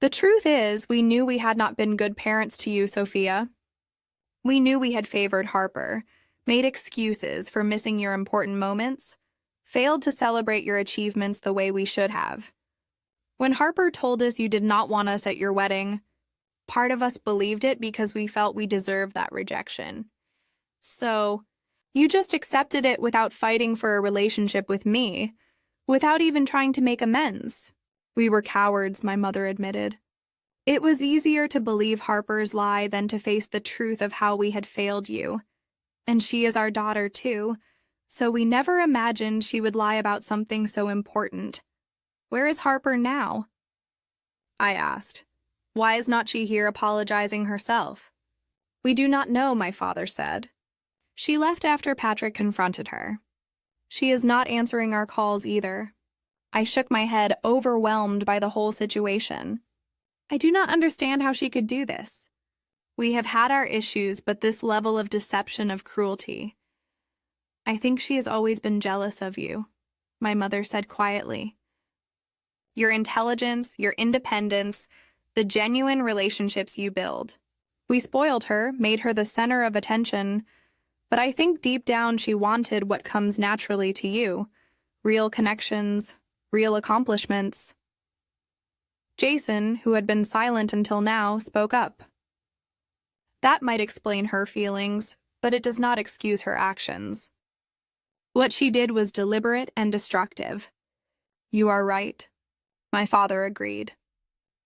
"The truth is, we knew we had not been good parents to you, Sophia. We knew we had favored Harper, made excuses for missing your important moments, failed to celebrate your achievements the way we should have. When Harper told us you did not want us at your wedding, part of us believed it because we felt we deserved that rejection. So, you just accepted it without fighting for a relationship with me, without even trying to make amends." "We were cowards," my mother admitted. "It was easier to believe Harper's lie than to face the truth of how we had failed you. And she is our daughter, too, so we never imagined she would lie about something so important. Where is Harper now?" I asked. "Why is not she here apologizing herself?" "We do not know," my father said. "She left after Patrick confronted her. She is not answering our calls either." I shook my head, overwhelmed by the whole situation. I do not understand how she could do this. We have had our issues, but this level of deception, of cruelty. "I think she has always been jealous of you," my mother said quietly. "Your intelligence, your independence, the genuine relationships you build. We spoiled her, made her the center of attention, but I think deep down she wanted what comes naturally to you, real connections, real accomplishments." Jason, who had been silent until now, spoke up. "That might explain her feelings, but it does not excuse her actions. What she did was deliberate and destructive." "You are right," my father agreed.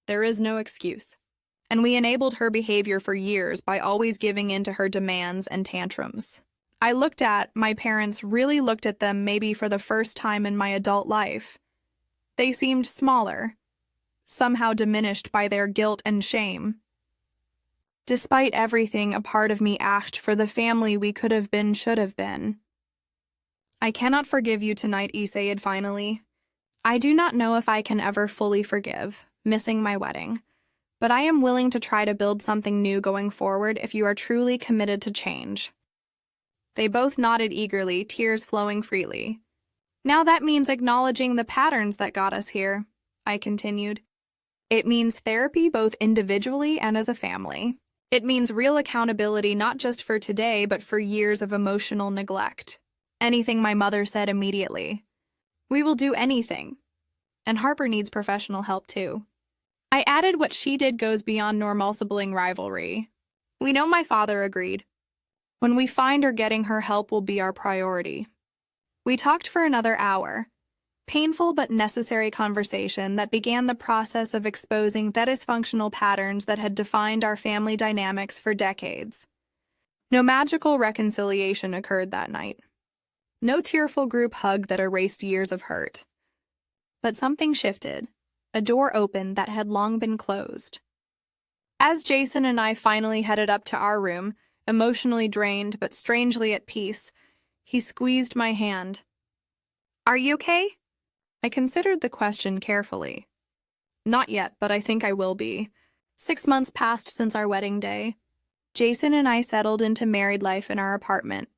"There is no excuse. And we enabled her behavior for years by always giving in to her demands and tantrums." My parents really looked at them maybe for the first time in my adult life. They seemed smaller, somehow diminished by their guilt and shame. Despite everything, a part of me ached for the family we could have been, should have been. "I cannot forgive you tonight," he said finally. "I do not know if I can ever fully forgive, missing my wedding, but I am willing to try to build something new going forward if you are truly committed to change." They both nodded eagerly, tears flowing freely. "Now that means acknowledging the patterns that got us here," I continued. "It means therapy both individually and as a family. It means real accountability not just for today, but for years of emotional neglect." "Anything," my mother said immediately. "We will do anything. And Harper needs professional help too." I added, "What she did goes beyond normal sibling rivalry." "We know," my father agreed. "When we find her, getting her help will be our priority." We talked for another hour. Painful but necessary conversation that began the process of exposing the dysfunctional patterns that had defined our family dynamics for decades. No magical reconciliation occurred that night. No tearful group hug that erased years of hurt. But something shifted. A door opened that had long been closed. As Jason and I finally headed up to our room, emotionally drained but strangely at peace, he squeezed my hand. "Are you okay?" I considered the question carefully. Not yet, but I think I will be. 6 months passed since our wedding day. Jason and I settled into married life in our apartment,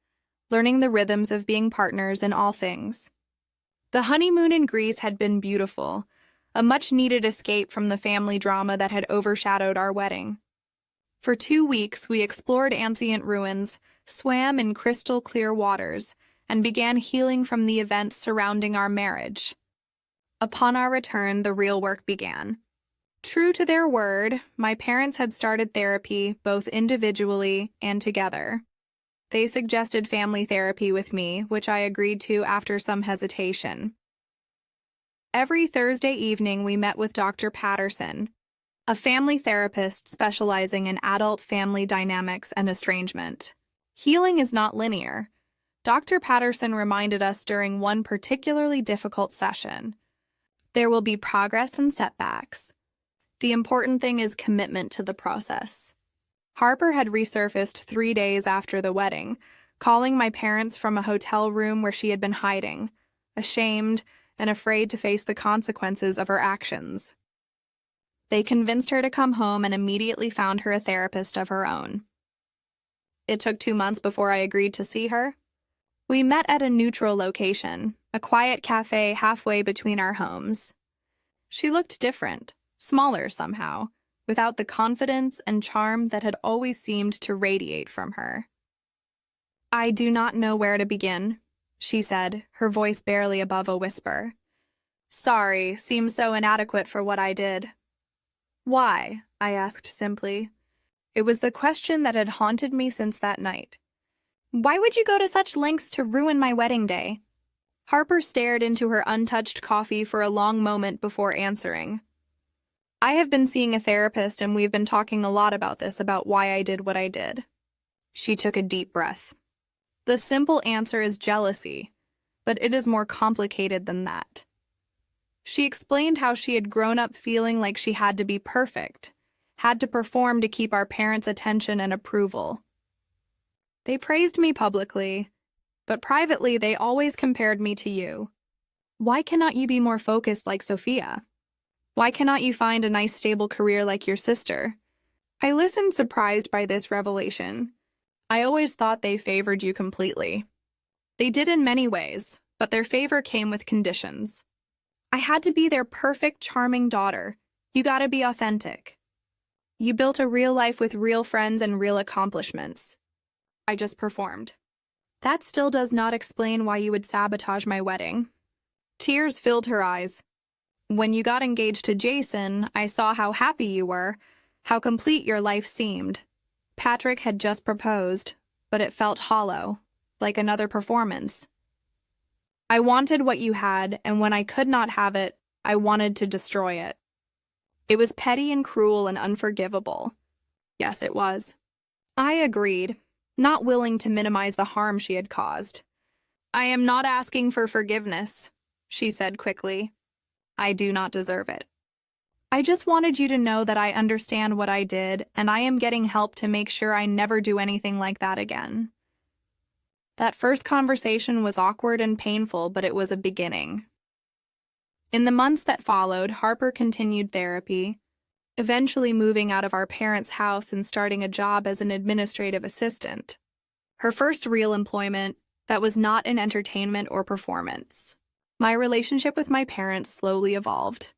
learning the rhythms of being partners in all things. The honeymoon in Greece had been beautiful, a much-needed escape from the family drama that had overshadowed our wedding. For 2 weeks, we explored ancient ruins, swam in crystal-clear waters, and began healing from the events surrounding our marriage. Upon our return, the real work began. True to their word, my parents had started therapy both individually and together. They suggested family therapy with me, which I agreed to after some hesitation. Every Thursday evening, we met with Dr. Patterson, a family therapist specializing in adult family dynamics and estrangement. Healing is not linear. Dr. Patterson reminded us during one particularly difficult session. There will be progress and setbacks. The important thing is commitment to the process. Harper had resurfaced 3 days after the wedding, calling my parents from a hotel room where she had been hiding, ashamed and afraid to face the consequences of her actions. They convinced her to come home and immediately found her a therapist of her own. It took 2 months before I agreed to see her. We met at a neutral location, a quiet cafe halfway between our homes. She looked different, smaller somehow, without the confidence and charm that had always seemed to radiate from her. "I do not know where to begin," she said, her voice barely above a whisper. "Sorry, seems so inadequate for what I did." "Why?" I asked simply. It was the question that had haunted me since that night. "Why would you go to such lengths to ruin my wedding day?" Harper stared into her untouched coffee for a long moment before answering. "I have been seeing a therapist and we've been talking a lot about this, about why I did what I did." She took a deep breath. "The simple answer is jealousy, but it is more complicated than that." She explained how she had grown up feeling like she had to be perfect, had to perform to keep our parents' attention and approval. "They praised me publicly, but privately they always compared me to you. Why cannot you be more focused like Sophia? Why cannot you find a nice stable career like your sister?" I listened, surprised by this revelation. I always thought they favored you completely. They did in many ways, but their favor came with conditions. I had to be their perfect, charming daughter. You gotta be authentic. You built a real life with real friends and real accomplishments. I just performed. That still does not explain why you would sabotage my wedding. Tears filled her eyes. When you got engaged to Jason, I saw how happy you were, how complete your life seemed. Patrick had just proposed, but it felt hollow, like another performance. I wanted what you had, and when I could not have it, I wanted to destroy it. It was petty and cruel and unforgivable. Yes, it was. I agreed, not willing to minimize the harm she had caused. "I am not asking for forgiveness," she said quickly. "I do not deserve it. I just wanted you to know that I understand what I did, and I am getting help to make sure I never do anything like that again." That first conversation was awkward and painful, but it was a beginning. In the months that followed, Harper continued therapy, eventually moving out of our parents' house and starting a job as an administrative assistant. Her first real employment that was not in entertainment or performance. My relationship with my parents slowly evolved.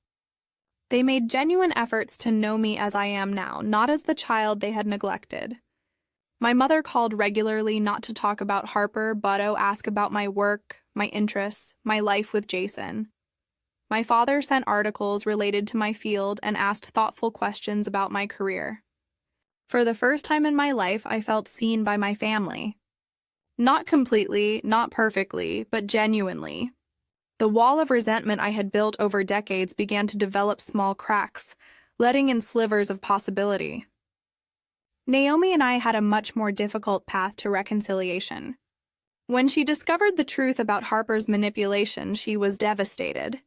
They made genuine efforts to know me as I am now, not as the child they had neglected. My mother called regularly, not to talk about Harper, but to ask about my work, my interests, my life with Jason. My father sent articles related to my field and asked thoughtful questions about my career. For the first time in my life, I felt seen by my family. Not completely, not perfectly, but genuinely. The wall of resentment I had built over decades began to develop small cracks, letting in slivers of possibility. Naomi and I had a much more difficult path to reconciliation. When she discovered the truth about Harper's manipulation, she was devastated.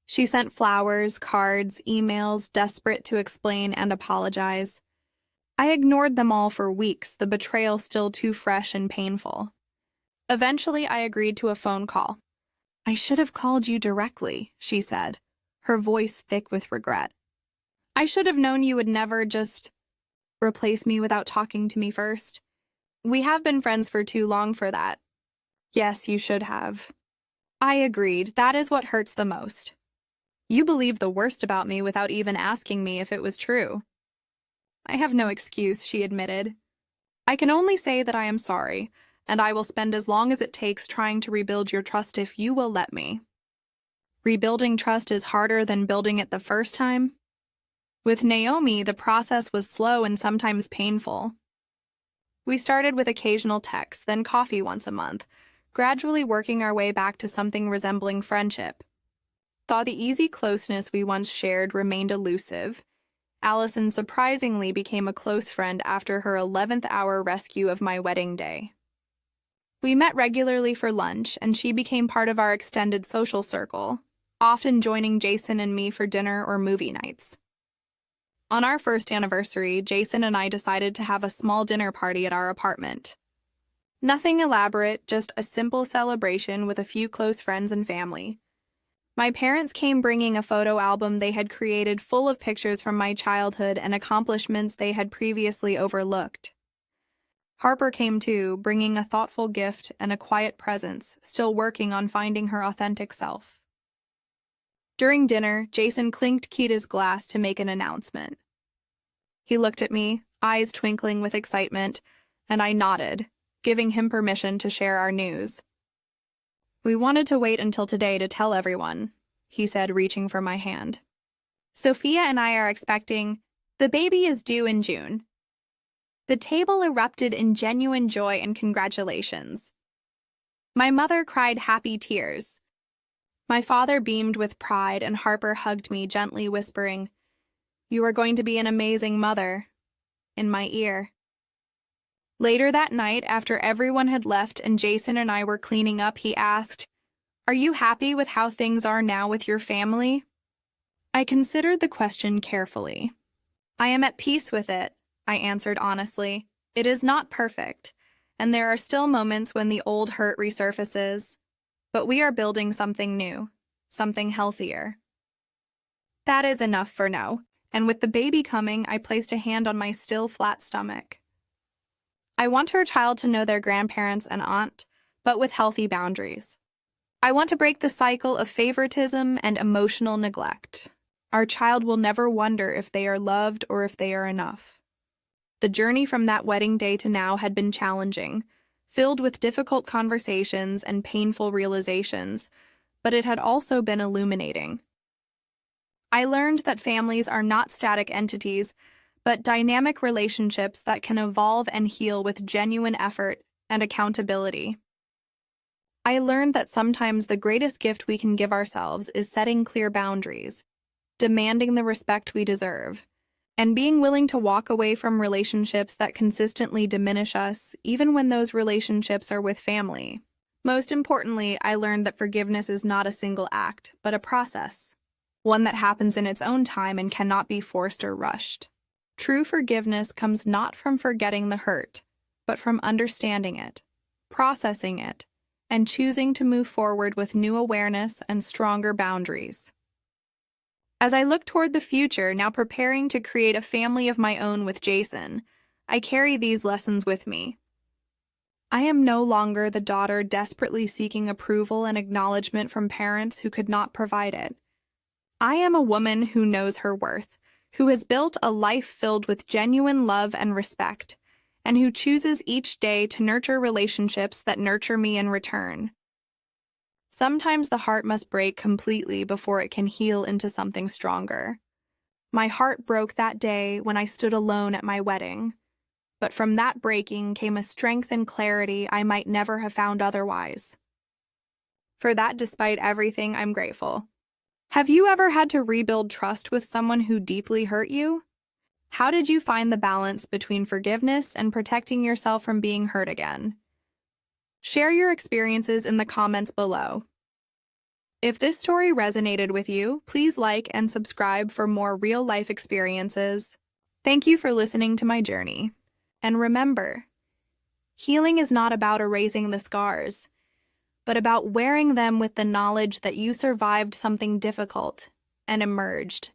She sent flowers, cards, emails, desperate to explain and apologize. I ignored them all for weeks, the betrayal still too fresh and painful. Eventually, I agreed to a phone call. I should have called you directly, she said, her voice thick with regret. I should have known you would never just replace me without talking to me first. We have been friends for too long for that. Yes, you should have. I agreed. That is what hurts the most. You believed the worst about me without even asking me if it was true. I have no excuse, she admitted. I can only say that I am sorry, and I will spend as long as it takes trying to rebuild your trust if you will let me. Rebuilding trust is harder than building it the first time. With Naomi, the process was slow and sometimes painful. We started with occasional texts, then coffee once a month, gradually working our way back to something resembling friendship. Though the easy closeness we once shared remained elusive, Allison surprisingly became a close friend after her 11th hour rescue of my wedding day. We met regularly for lunch, and she became part of our extended social circle, often joining Jason and me for dinner or movie nights. On our first anniversary, Jason and I decided to have a small dinner party at our apartment. Nothing elaborate, just a simple celebration with a few close friends and family. My parents came bringing a photo album they had created full of pictures from my childhood and accomplishments they had previously overlooked. Harper came too, bringing a thoughtful gift and a quiet presence, still working on finding her authentic self. During dinner, Jason clinked Kita's glass to make an announcement. He looked at me, eyes twinkling with excitement, and I nodded, giving him permission to share our news. We wanted to wait until today to tell everyone, he said, reaching for my hand. Sophia and I are expecting. The baby is due in June. The table erupted in genuine joy and congratulations. My mother cried happy tears. My father beamed with pride, and Harper hugged me, gently whispering, "You are going to be an amazing mother," in my ear. Later that night, after everyone had left and Jason and I were cleaning up, he asked, "Are you happy with how things are now with your family?" I considered the question carefully. "I am at peace with it," I answered honestly. "It is not perfect, and there are still moments when the old hurt resurfaces. But we are building something new, something healthier." That is enough for now, and with the baby coming, I placed a hand on my still flat stomach. I want her child to know their grandparents and aunt, but with healthy boundaries. I want to break the cycle of favoritism and emotional neglect. Our child will never wonder if they are loved or if they are enough. The journey from that wedding day to now had been challenging, filled with difficult conversations and painful realizations, but it had also been illuminating. I learned that families are not static entities, but dynamic relationships that can evolve and heal with genuine effort and accountability. I learned that sometimes the greatest gift we can give ourselves is setting clear boundaries, demanding the respect we deserve, and being willing to walk away from relationships that consistently diminish us, even when those relationships are with family. Most importantly, I learned that forgiveness is not a single act, but a process, one that happens in its own time and cannot be forced or rushed. True forgiveness comes not from forgetting the hurt, but from understanding it, processing it, and choosing to move forward with new awareness and stronger boundaries. As I look toward the future, now preparing to create a family of my own with Jason, I carry these lessons with me. I am no longer the daughter desperately seeking approval and acknowledgement from parents who could not provide it. I am a woman who knows her worth, who has built a life filled with genuine love and respect, and who chooses each day to nurture relationships that nurture me in return. Sometimes the heart must break completely before it can heal into something stronger. My heart broke that day when I stood alone at my wedding, but from that breaking came a strength and clarity I might never have found otherwise. For that, despite everything, I'm grateful. Have you ever had to rebuild trust with someone who deeply hurt you? How did you find the balance between forgiveness and protecting yourself from being hurt again? Share your experiences in the comments below. If this story resonated with you, please like and subscribe for more real-life experiences. Thank you for listening to my journey. And remember, healing is not about erasing the scars, but about wearing them with the knowledge that you survived something difficult and emerged.